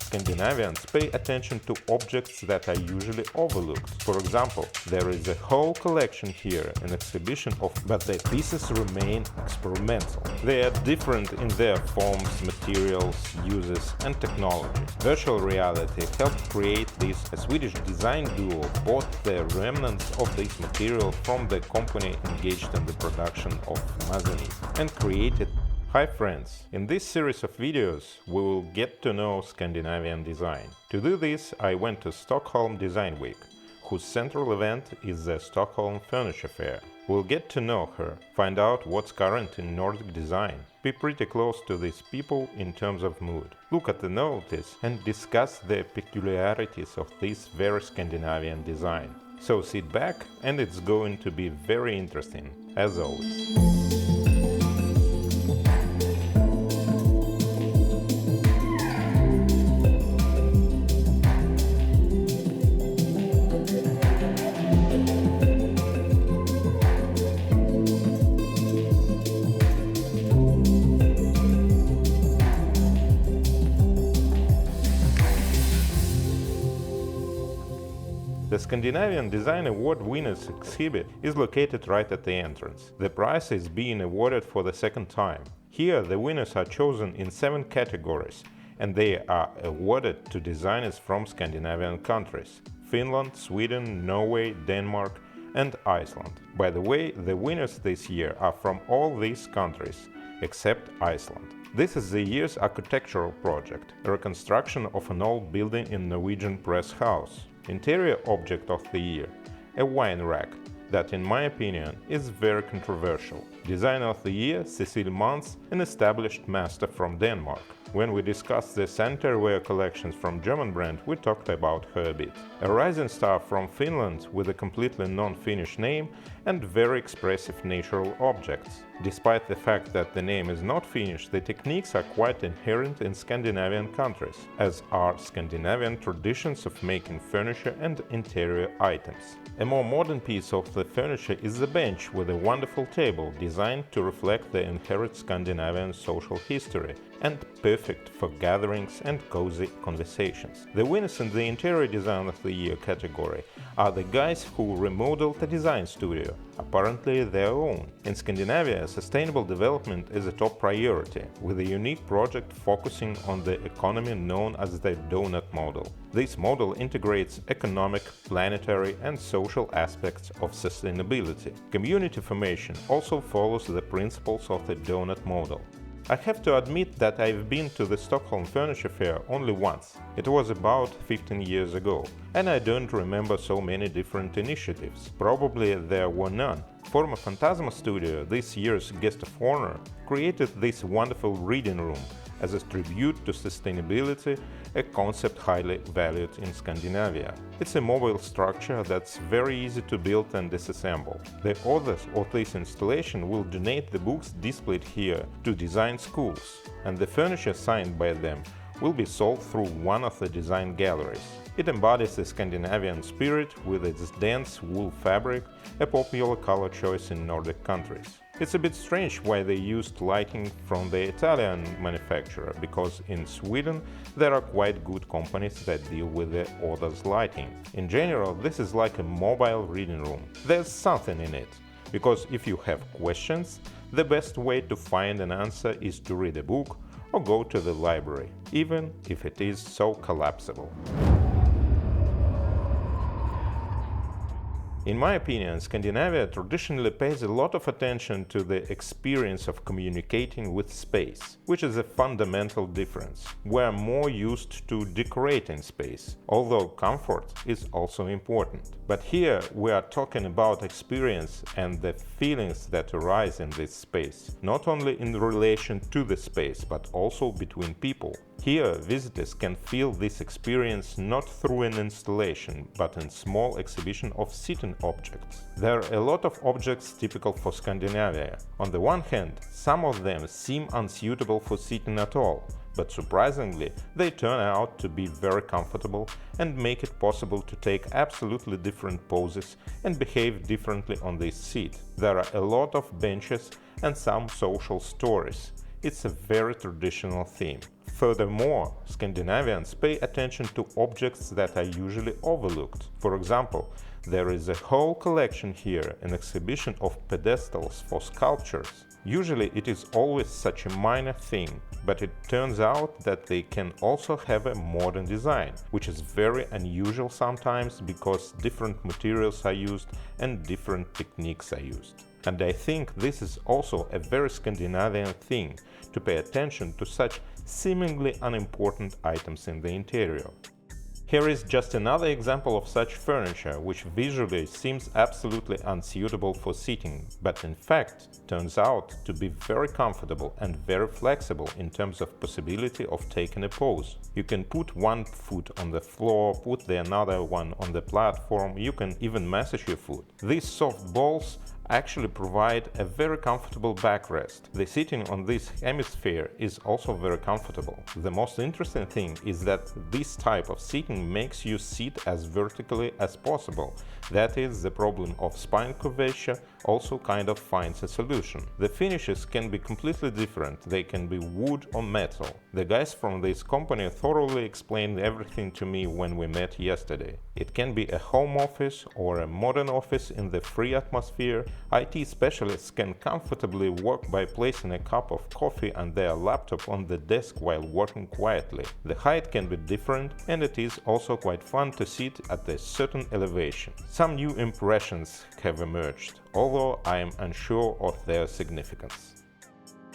Scandinavians pay attention to objects that are usually overlooked. For example, there is a whole collection here, an exhibition but the pieces remain experimental. They are different in their forms, materials, uses and technology. Virtual reality helped create this. A Swedish design duo bought the remnants of this material from the company engaged in the production of Mazan and created. Hi friends! In this series of videos we will get to know Scandinavian design. To do this I went to Stockholm Design Week, whose central event is the Stockholm Furniture Fair. We'll get to know her, find out what's current in Nordic design, be pretty close to these people in terms of mood, look at the notice and discuss the peculiarities of this very Scandinavian design. So sit back and it's going to be very interesting, as always. The Scandinavian Design Award winners exhibit is located right at the entrance. The prize is being awarded for the second time. Here the winners are chosen in 7 categories and they are awarded to designers from Scandinavian countries: Finland, Sweden, Norway, Denmark and Iceland. By the way, the winners this year are from all these countries except Iceland. This is the year's architectural project, a reconstruction of an old building in Norwegian press house. Interior object of the year, a wine rack, that in my opinion is very controversial. Designer of the year, Cecile Mans, an established master from Denmark. When we discussed the sanitary ware collections from German brand, we talked about her a bit. A rising star from Finland with a completely non-Finnish name and very expressive natural objects. Despite the fact that the name is not Finnish, the techniques are quite inherent in Scandinavian countries, as are Scandinavian traditions of making furniture and interior items. A more modern piece of the furniture is the bench with a wonderful table designed to reflect the inherent Scandinavian social history and perfect for gatherings and cozy conversations. The winners in the Interior Design of the Year category are the guys who remodeled a design studio, apparently their own. In Scandinavia, sustainable development is a top priority, with a unique project focusing on the economy known as the donut model. This model integrates economic, planetary and social aspects of sustainability. Community formation also follows the principles of the donut model. I have to admit that I've been to the Stockholm Furniture Fair only once. It was about 15 years ago, and I don't remember so many different initiatives. Probably there were none. Formafantasma studio, this year's guest of honor, created this wonderful reading room as a tribute to sustainability, a concept highly valued in Scandinavia. It's a mobile structure that's very easy to build and disassemble. The authors of this installation will donate the books displayed here to design schools, and the furniture signed by them will be sold through one of the design galleries. It embodies the Scandinavian spirit with its dense wool fabric, a popular color choice in Nordic countries. It's a bit strange why they used lighting from the Italian manufacturer, because in Sweden there are quite good companies that deal with the author's lighting. In general, this is like a mobile reading room. There's something in it, because if you have questions, the best way to find an answer is to read a book or go to the library, even if it is so collapsible. In my opinion, Scandinavia traditionally pays a lot of attention to the experience of communicating with space, which is a fundamental difference. We are more used to decorating space, although comfort is also important. But here we are talking about experience and the feelings that arise in this space, not only in relation to the space, but also between people. Here, visitors can feel this experience not through an installation, but in small exhibition of sitting objects. There are a lot of objects typical for Scandinavia. On the one hand, some of them seem unsuitable for sitting at all, but surprisingly, they turn out to be very comfortable and make it possible to take absolutely different poses and behave differently on this seat. There are a lot of benches and some social stories. It's a very traditional theme. Furthermore, Scandinavians pay attention to objects that are usually overlooked. For example, there is a whole collection here, an exhibition of pedestals for sculptures. Usually it is always such a minor thing, but it turns out that they can also have a modern design, which is very unusual sometimes because different materials are used and different techniques are used. And I think this is also a very Scandinavian thing, to pay attention to such seemingly unimportant items in the interior. Here is just another example of such furniture, which visually seems absolutely unsuitable for sitting, but in fact turns out to be very comfortable and very flexible in terms of possibility of taking a pose. You can put one foot on the floor, put the another one on the platform, you can even massage your foot. These soft balls actually provide a very comfortable backrest. The sitting on this hemisphere is also very comfortable. The most interesting thing is that this type of sitting makes you sit as vertically as possible. That is, the problem of spine curvature also kind of finds a solution. The finishes can be completely different, they can be wood or metal. The guys from this company thoroughly explained everything to me when we met yesterday. It can be a home office or a modern office in the free atmosphere. IT specialists can comfortably work by placing a cup of coffee and their laptop on the desk while working quietly. The height can be different, and it is also quite fun to sit at a certain elevation. Some new impressions have emerged, although I am unsure of their significance.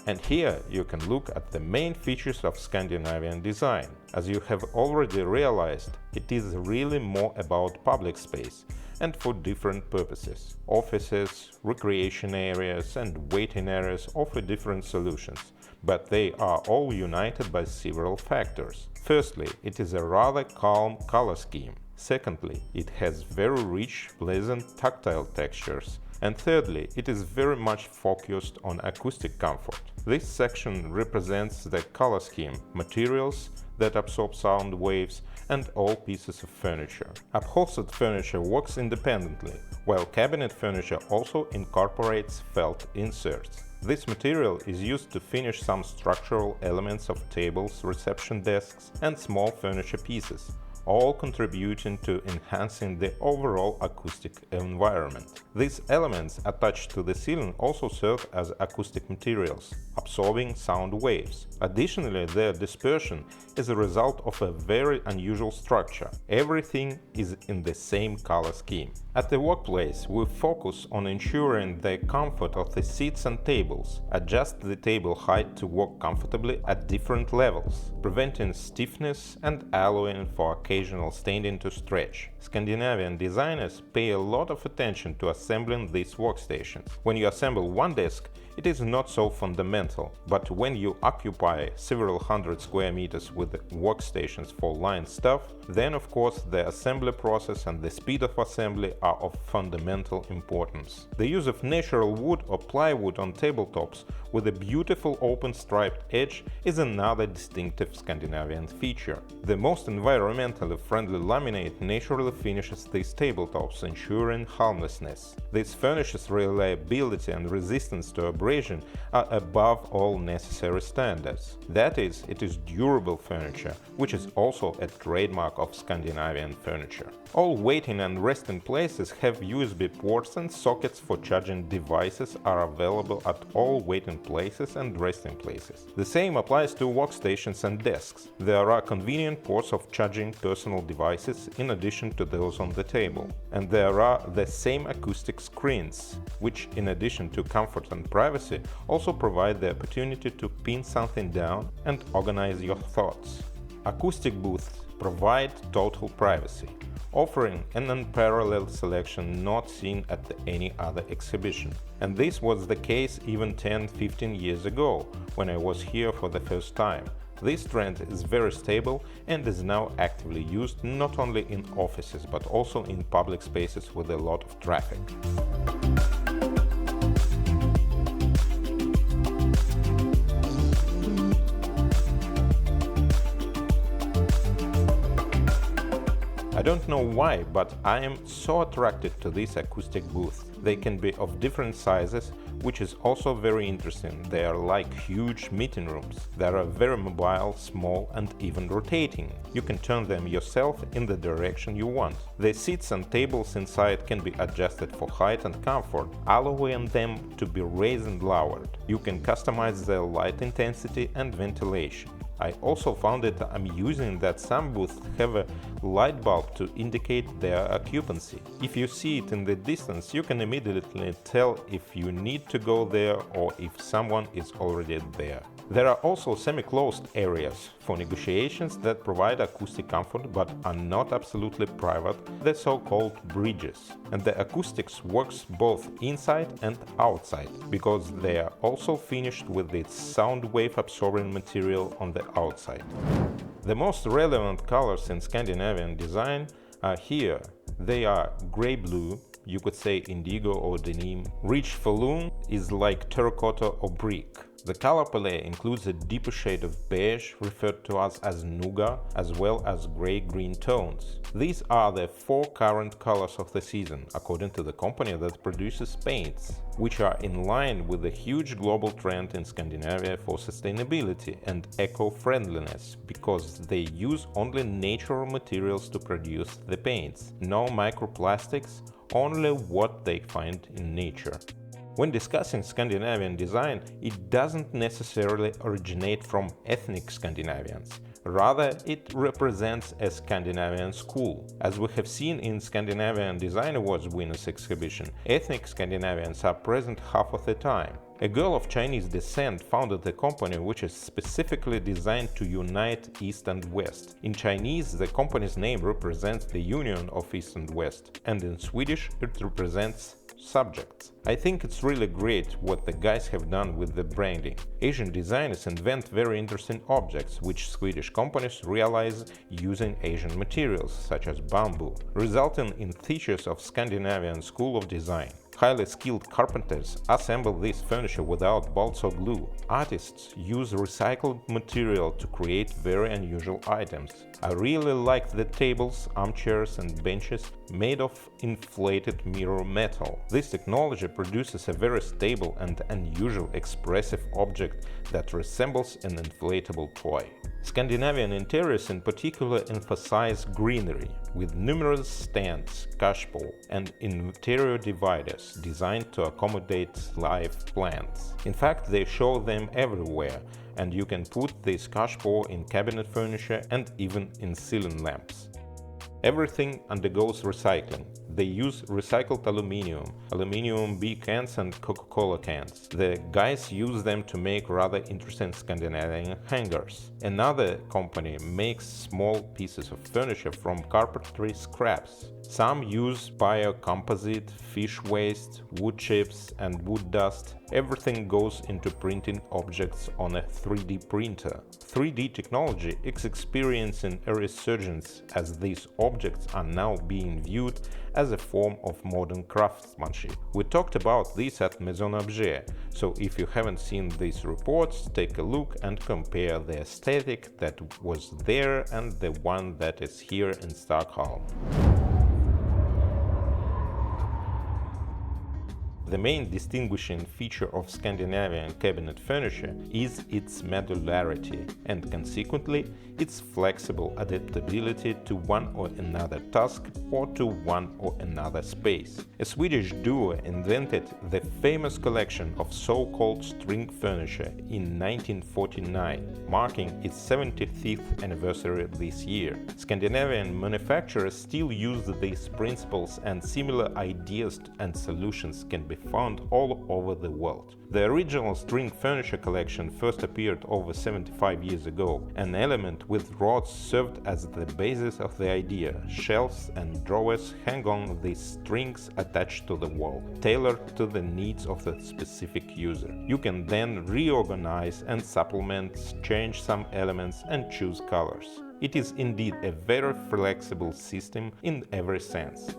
And here you can look at the main features of Scandinavian design. As you have already realized, it is really more about public space, and for different purposes. Offices, recreation areas and waiting areas offer different solutions, but they are all united by several factors. Firstly, it is a rather calm color scheme. Secondly, it has very rich, pleasant tactile textures. And thirdly, it is very much focused on acoustic comfort. This section represents the color scheme, materials that absorb sound waves, and all pieces of furniture. Upholstered furniture works independently, while cabinet furniture also incorporates felt inserts. This material is used to finish some structural elements of tables, reception desks, and small furniture pieces, all contributing to enhancing the overall acoustic environment. These elements attached to the ceiling also serve as acoustic materials, absorbing sound waves. Additionally, their dispersion is a result of a very unusual structure. Everything is in the same color scheme. At the workplace, we focus on ensuring the comfort of the seats and tables, adjust the table height to work comfortably at different levels, preventing stiffness and allowing for occasional standing to stretch. Scandinavian designers pay a lot of attention to assembling these workstations. When you assemble one desk, it is not so fundamental, but when you occupy several hundred square meters with workstations for line stuff, then of course the assembly process and the speed of assembly are of fundamental importance. The use of natural wood or plywood on tabletops with a beautiful open striped edge is another distinctive Scandinavian feature. The most environmentally friendly laminate naturally finishes these tabletops, ensuring harmlessness. This furnishes reliability and resistance to abrasion are above all necessary standards. That is, it is durable furniture, which is also a trademark of Scandinavian furniture. All waiting and resting places have USB ports, and sockets for charging devices are available at all waiting places and resting places. The same applies to workstations and desks. There are convenient ports of charging personal devices in addition to those on the table. And there are the same acoustic screens, which in addition to comfort and privacy also provide the opportunity to pin something down and organize your thoughts. Acoustic booths provide total privacy, offering an unparalleled selection not seen at any other exhibition. And this was the case even 10-15 years ago, when I was here for the first time. This trend is very stable and is now actively used not only in offices but also in public spaces with a lot of traffic. I don't know why, but I am so attracted to this acoustic booth. They can be of different sizes, which is also very interesting. They are like huge meeting rooms. They are very mobile, small and even rotating. You can turn them yourself in the direction you want. The seats and tables inside can be adjusted for height and comfort, allowing them to be raised and lowered. You can customize their light intensity and ventilation. I also found it amusing that some booths have a light bulb to indicate their occupancy. If you see it in the distance, you can immediately tell if you need to go there or if someone is already there. There are also semi-closed areas for negotiations that provide acoustic comfort but are not absolutely private, the so-called bridges. And the acoustics works both inside and outside, because they are also finished with its sound wave absorbing material on the outside. The most relevant colors in Scandinavian design are here. They are grey-blue, you could say indigo or denim. Rich falloon is like terracotta or brick. The color palette includes a deeper shade of beige, referred to as nougat, as well as grey-green tones. These are the 4 current colors of the season, according to the company that produces paints, which are in line with the huge global trend in Scandinavia for sustainability and eco-friendliness, because they use only natural materials to produce the paints, no microplastics, only what they find in nature. When discussing Scandinavian design, it doesn't necessarily originate from ethnic Scandinavians. Rather, it represents a Scandinavian school. As we have seen in Scandinavian Design Awards winners exhibition, ethnic Scandinavians are present half of the time. A girl of Chinese descent founded a company which is specifically designed to unite East and West. In Chinese, the company's name represents the union of East and West, and in Swedish it represents subjects. I think it's really great what the guys have done with the branding. Asian designers invent very interesting objects, which Swedish companies realize using Asian materials, such as bamboo, resulting in features of Scandinavian school of design. Highly skilled carpenters assemble this furniture without bolts or glue. Artists use recycled material to create very unusual items. I really like the tables, armchairs and benches made of inflated mirror metal. This technology produces a very stable and unusual expressive object that resembles an inflatable toy. Scandinavian interiors in particular emphasize greenery, with numerous stands, cashpole, and interior dividers designed to accommodate live plants. In fact, they show them everywhere, and you can put this cashpole in cabinet furniture and even in ceiling lamps. Everything undergoes recycling. They use recycled aluminum beer cans and Coca-Cola cans. The guys use them to make rather interesting Scandinavian hangers. Another company makes small pieces of furniture from carpentry scraps. Some use biocomposite, fish waste, wood chips and wood dust. Everything goes into printing objects on a 3D printer. 3D technology is experiencing a resurgence as these objects are now being viewed as a form of modern craftsmanship. We talked about this at Maison Objet, so if you haven't seen these reports, take a look and compare the aesthetic that was there and the one that is here in Stockholm. The main distinguishing feature of Scandinavian cabinet furniture is its modularity and consequently its flexible adaptability to one or another task or to one or another space. A Swedish duo invented the famous collection of so-called string furniture in 1949, marking its 75th anniversary this year. Scandinavian manufacturers still use these principles, and similar ideas and solutions can be found all over the world. The original string furniture collection first appeared over 75 years ago. An element with rods served as the basis of the idea. Shelves and drawers hang on these strings attached to the wall, tailored to the needs of the specific user. You can then reorganize and supplement, change some elements and choose colors. It is indeed a very flexible system in every sense.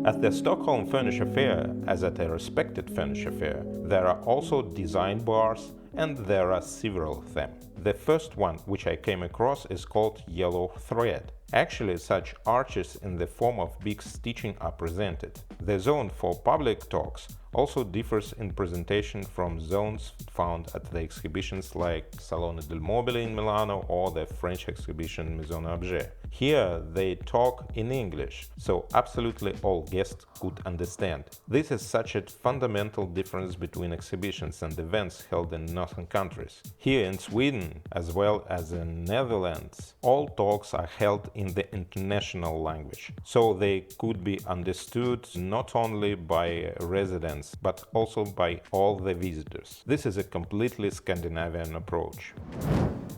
At the Stockholm Furniture Fair, as at a respected furniture fair, there are also design bars, and there are several of them. The first one which I came across is called Yellow Thread. Actually, such arches in the form of big stitching are presented. The zone for public talks also differs in presentation from zones found at the exhibitions like Salone del Mobile in Milano or the French exhibition Maison Objet. Here they talk in English, so absolutely all guests could understand. This is such a fundamental difference between exhibitions and events held in northern countries. Here in Sweden, as well as in Netherlands, all talks are held in the international language, so they could be understood not only by residents but also by all the visitors. This is a completely Scandinavian approach.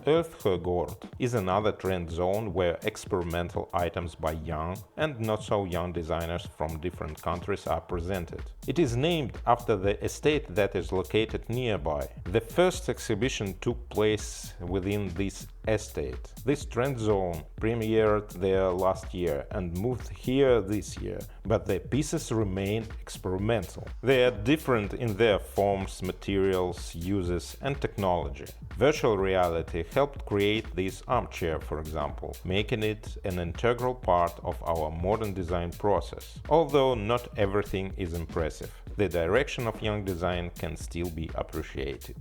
Earthhögård is another trend zone where experimental items by young and not so young designers from different countries are presented. It is named after the estate that is located nearby. The first exhibition took place within this estate. This trend zone premiered there last year and moved here this year, but the pieces remain experimental. They are different in their forms, materials, uses and technology. Virtual reality helped create this armchair, for example, making it an integral part of our modern design process. Although not everything is impressive, the direction of young design can still be appreciated.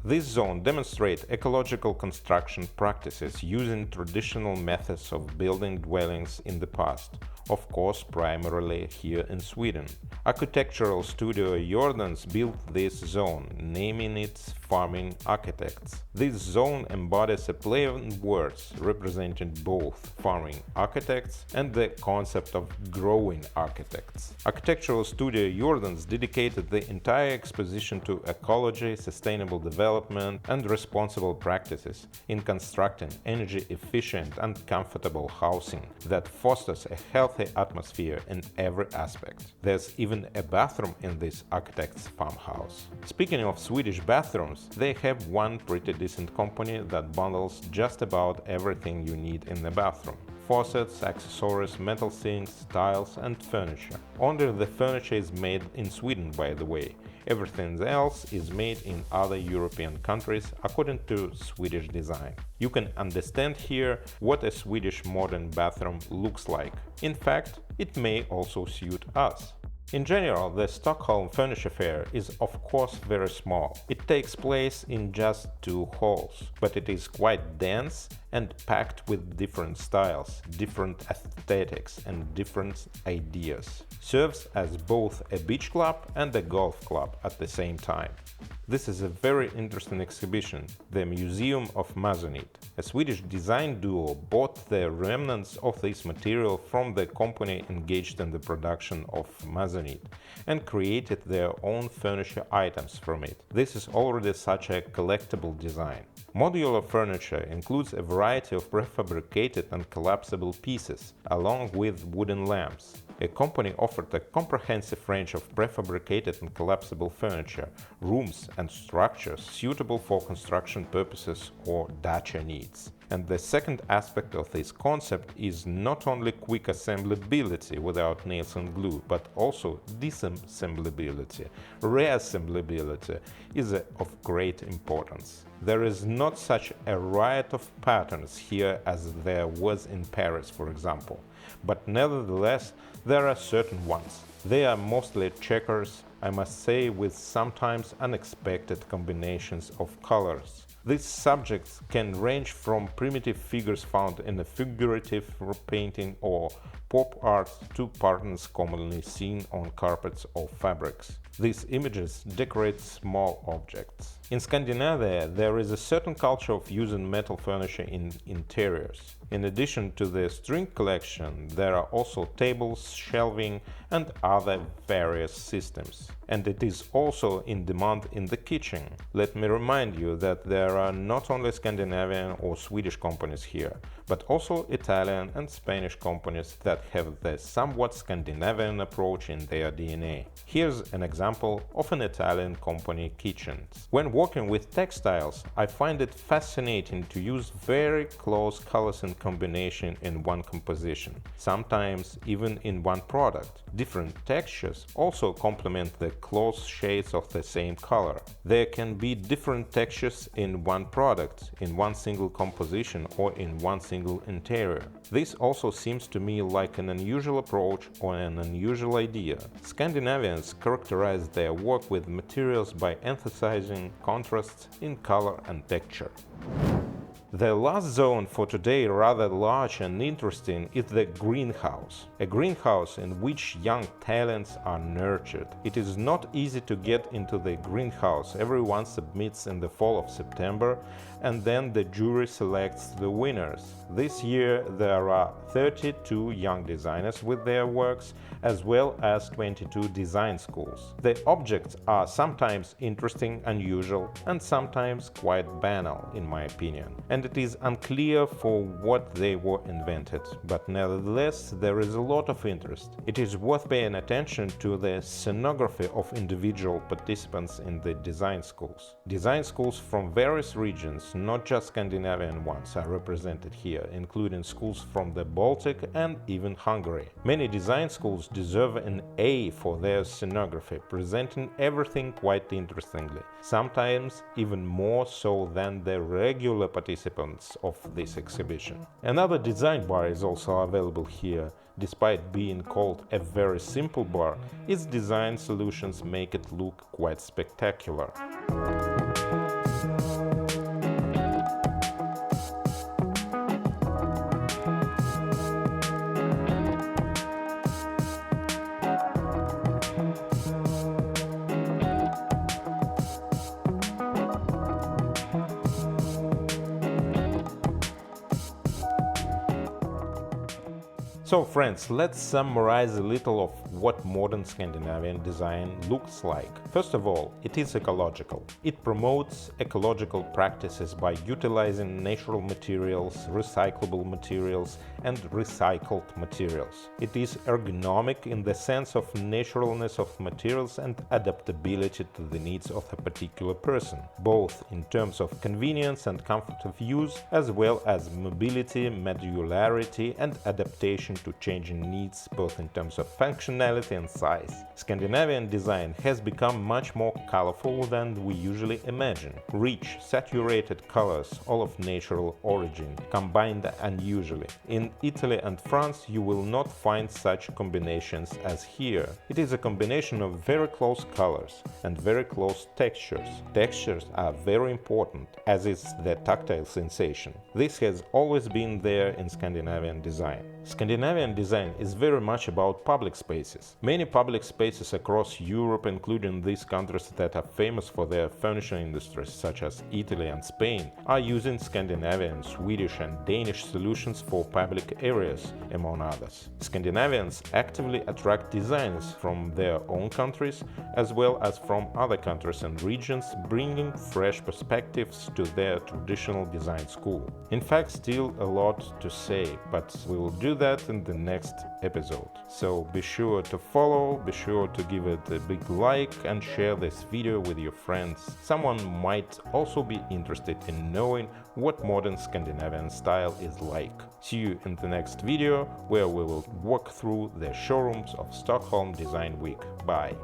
This zone demonstrates ecological construction practices using traditional methods of building dwellings in the past, of course primarily here in Sweden. Architectural studio Jordans built this zone, naming it Farming Architects. This zone embodies a play on words representing both farming architects and the concept of growing architects. Architectural studio Jordans dedicated the entire exposition to ecology, sustainable development and responsible practices in constructing energy-efficient and comfortable housing that fosters a healthy atmosphere in every aspect. There's even a bathroom in this architect's farmhouse. Speaking of Swedish Bathrooms, they have one pretty decent company that bundles just about everything you need in the bathroom. Faucets, accessories, metal sinks, tiles and furniture. Only the furniture is made in Sweden, by the way. Everything else is made in other European countries according to Swedish design. You can understand here what a Swedish modern bathroom looks like. In fact, it may also suit us. In general, the Stockholm Furniture Fair is of course very small. It takes place in just 2 halls, but it is quite dense and packed with different styles, different aesthetics and different ideas. Serves as both a beach club and a golf club at the same time. This is a very interesting exhibition, the Museum of Mazan. A Swedish design duo bought the remnants of this material from the company engaged in the production of Mazan and created their own furniture items from it. This is already such a collectible design. Modular furniture includes a variety of prefabricated and collapsible pieces, along with wooden lamps. A company offered a comprehensive range of prefabricated and collapsible furniture, rooms and structures suitable for construction purposes or dacha needs. And the second aspect of this concept is not only quick assemblability without nails and glue, but also disassemblability. Reassemblability is of great importance. There is not such a riot of patterns here as there was in Paris, for example, but nevertheless there are certain ones. They are mostly checkers, I must say, with sometimes unexpected combinations of colors. These subjects can range from primitive figures found in a figurative painting or pop art to patterns commonly seen on carpets or fabrics. These images decorate small objects. In Scandinavia, there is a certain culture of using metal furniture in interiors. In addition to the string collection, there are also tables, shelving, and other various systems. And it is also in demand in the kitchen. Let me remind you that there are not only Scandinavian or Swedish companies here, but also Italian and Spanish companies that have the somewhat Scandinavian approach in their DNA. Here's an example example of an Italian company kitchens. When working with textiles, I find it fascinating to use very close colors in combination in one composition, sometimes even in one product. Different textures also complement the close shades of the same color. There can be different textures in one product, in one single composition or in one single interior. This also seems to me like an unusual approach or an unusual idea. Scandinavians characterize their work with materials by emphasizing contrasts in color and texture. The last zone for today, rather large and interesting, is the greenhouse. A greenhouse in which young talents are nurtured. It is not easy to get into the greenhouse. Everyone submits in the fall of September, and then the jury selects the winners. This year there are 32 young designers with their works, as well as 22 design schools. The objects are sometimes interesting, unusual, and sometimes quite banal, in my opinion. And it is unclear for what they were invented, but nevertheless there is a lot of interest. It is worth paying attention to the scenography of individual participants in the design schools. Design schools from various regions, not just Scandinavian ones, are represented here, including schools from the Baltic and even Hungary. Many design schools deserve an A for their scenography, presenting everything quite interestingly, sometimes even more so than the regular participants of this exhibition. Another design bar is also available here. Despite being called a very simple bar, its design solutions make it look quite spectacular. So friends, let's summarize a little of what modern Scandinavian design looks like. First of all, it is ecological. It promotes ecological practices by utilizing natural materials, recyclable materials, and recycled materials. It is ergonomic in the sense of naturalness of materials and adaptability to the needs of a particular person, both in terms of convenience and comfort of use, as well as mobility, modularity, and adaptation to changing needs, both in terms of functionality and size. Scandinavian design has become much more colorful than we usually imagine. Rich, saturated colors, all of natural origin, combined unusually. In Italy and France you will not find such combinations as here. It is a combination of very close colors and very close textures. Textures are very important, as is the tactile sensation. This has always been there in Scandinavian design. Scandinavian design is very much about public spaces. Many public spaces across Europe, including these countries that are famous for their furniture industries, such as Italy and Spain, are using Scandinavian, Swedish and Danish solutions for public areas, among others. Scandinavians actively attract designers from their own countries, as well as from other countries and regions, bringing fresh perspectives to their traditional design school. In fact, still a lot to say, but we will do that in the next episode. So be sure to follow, be sure to give it a big like and share this video with your friends. Someone might also be interested in knowing what modern Scandinavian style is like. See you in the next video, where we will walk through the showrooms of Stockholm Design Week. Bye!